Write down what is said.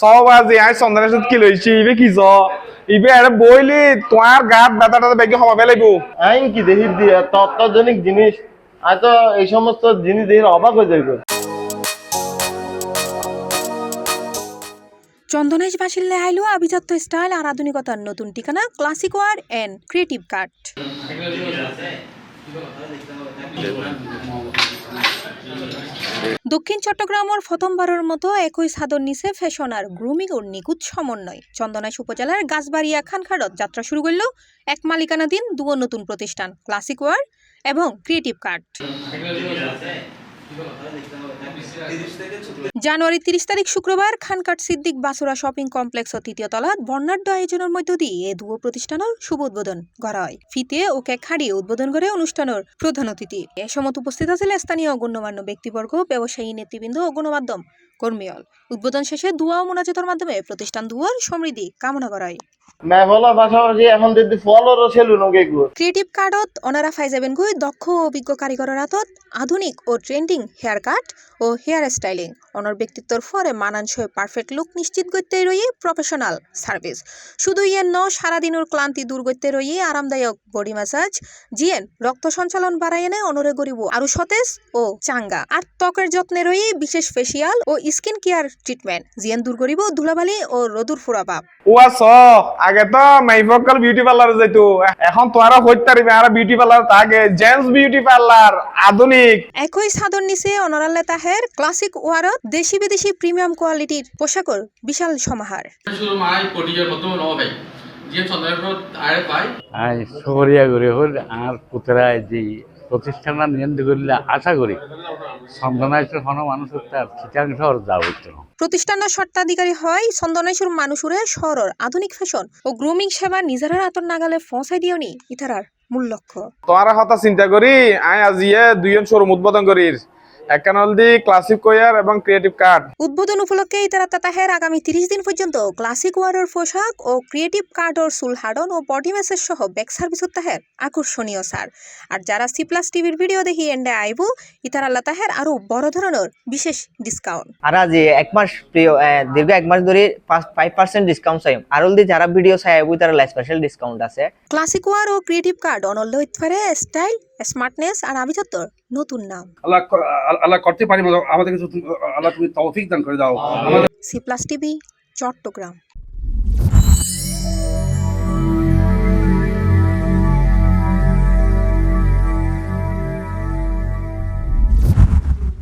সব আজি আই চন্দনের সাথে কি লইছি ইবে কি জ ইবে আরে বইলি তোমার গাত ব্যথাটা বেগে হমাবে লাগবো। আইন কি দেখি দিয়ে তত্ত্বজনিক জিনিস আজ এই সমস্ত জিনিস দেখে অবাক হয়ে যাবে। চন্দনাইশ বাসিল্লে আইলো আভিজাত্য স্টাইল আর আধুনিকতার নতুন ঠিকানা ক্লাসিক ওয়ার এন্ড ক্রিয়েটিভ কাট। দক্ষিণ চট্টগ্রামের প্রথমবারের মতো একই ছাদর নিচে ফ্যাশন আর গ্রুমিং ও নিখুঁত সমন্বয় চন্দনাইশ উপজেলার গাছবাড়িয়া খানখাড়ত যাত্রা শুরু করল এক মালিকানাধীন দুটো নতুন প্রতিষ্ঠান ক্লাসিক ওয়ার এবং ক্রিয়েটিভ কাট। জানুয়ারি 30 তারিখ শুক্রবার খানকাট সিদ্দিক বাসুরা শপিং কমপ্লেক্স ও তৃতীয় তলাত বর্ণাঢ্য আয়োজনের মধ্য দিয়ে এ দুও প্রতিষ্ঠানের শুভ উদ্বোধন করা হয়। ফিতে ও কেক খাড়িয়ে উদ্বোধন করে অনুষ্ঠানের প্রধান অতিথি। এ সময় উপস্থিত আছেন স্থানীয় গণ্যমান্য ব্যক্তিবর্গ, ব্যবসায়ী নেতৃবৃন্দ ও গণমাধ্যম কর্মীল। উদ্বোধন শেষে দুয়া ও মোনাজাতের মাধ্যমে প্রতিষ্ঠান দুয়ার সমৃদ্ধি কামনা করা হয়। ক্রিয়েটিভ কাটত অনারা ফাইজাবেন গই দক্ষ ও অভিজ্ঞ কারিগরের হাতত আধুনিক ও ট্রেন্ডিং হেয়ার কাট ও হেয়ার স্টাইলিং অনর ব্যক্তিত্বর ফরে মানানসই পারফেক্ট লুক নিশ্চিত করতে রয়ে প্রফেশনাল সার্ভিস। শুধু ইয়েন ন সারাদিনের ক্লান্তি দূর করতে রয়ে আরামদায়ক বডি ম্যাসাজ জিয়েন রক্ত সঞ্চালন বাড়াই এনে অনরে গরিব আরো সতেজ ও চাঙ্গা। আর ত্বকের যত্নে রয়ে বিশেষ ফেসিয়াল ও স্কিন কেয়ার ট্রিটমেন্ট জিয়েন দূর করিব ধুলাবালি ও রোদুর ফুরাভাব। আগে তো মাইফকাল বিউটি পার্লার যাইতো, এখন তোরা হইতে পারবি আর বিউটি পার্লার থাকে জেন্টস বিউটি পার্লার আধুনিক। একই ছাদর নিচে অনরালে তাহের ক্লাসিক ওয়ারত দেশি বিদেশি প্রিমিয়াম কোয়ালিটির পোশাকর বিশাল সমাহার। শুধু মাই পটিয়ার মতো নয় যে চন্দ্রপুর আরে পাই আই সরিয়া করে হল আর পুতরায় যে প্রতিষ্ঠানটা নিয়ন্ত্রণ করলে আশা করি চন্দনাইশের কোনো মানুষের তার শীতাংশ যাওয়া হচ্ছে না। প্রতিষ্ঠানের স্বত্বাধিকারী হয় চন্দনাইশুর মানুষের শহরের আধুনিক ফ্যাশন ও গ্রুমিং সেবা নিজের হাতর নাগালে পৌঁছাই দিওনি ইতারার মূল লক্ষ্য। তোরা কথা চিন্তা করি আই আজিয়ে দুইজন শোরুম উদ্বোধন করির একখানলদি ক্লাসিক ওয়্যার এবং ক্রিয়েটিভ কাট। উদ্বোধন উপলক্ষে ইতারা তাহের আগামী 30 দিন পর্যন্ত ক্লাসিক ওয়ারের পোশাক ও ক্রিয়েটিভ কাটর চুল হাডন ও বডি ম্যাসেজ সহ ব্যাক সার্ভিস তাহের আকর্ষণীয় সার। আর যারা C+ টিভির ভিডিও দেখি এন্ডে আইবো ইতারা তাহের আরো বড় ধরনের বিশেষ ডিসকাউন্ট। আর আজ এক মাস দীর্ঘ এক মাস ধরে 5% ডিসকাউন্ট চাই। আর অলদি যারা ভিডিও চাই আইবো তারা স্পেশাল ডিসকাউন্ট আছে। ক্লাসিক ওয়ার ও ক্রিয়েটিভ কাট অনল্য ইতফারে স্টাইল স্মার্টনেস আর আভিজাত্যর নতুন নাম। আল্লাহ করতে পারি আমাদের আল্লাহ তুমি তৌফিক দান করে দাও। C+ TV Chittagong.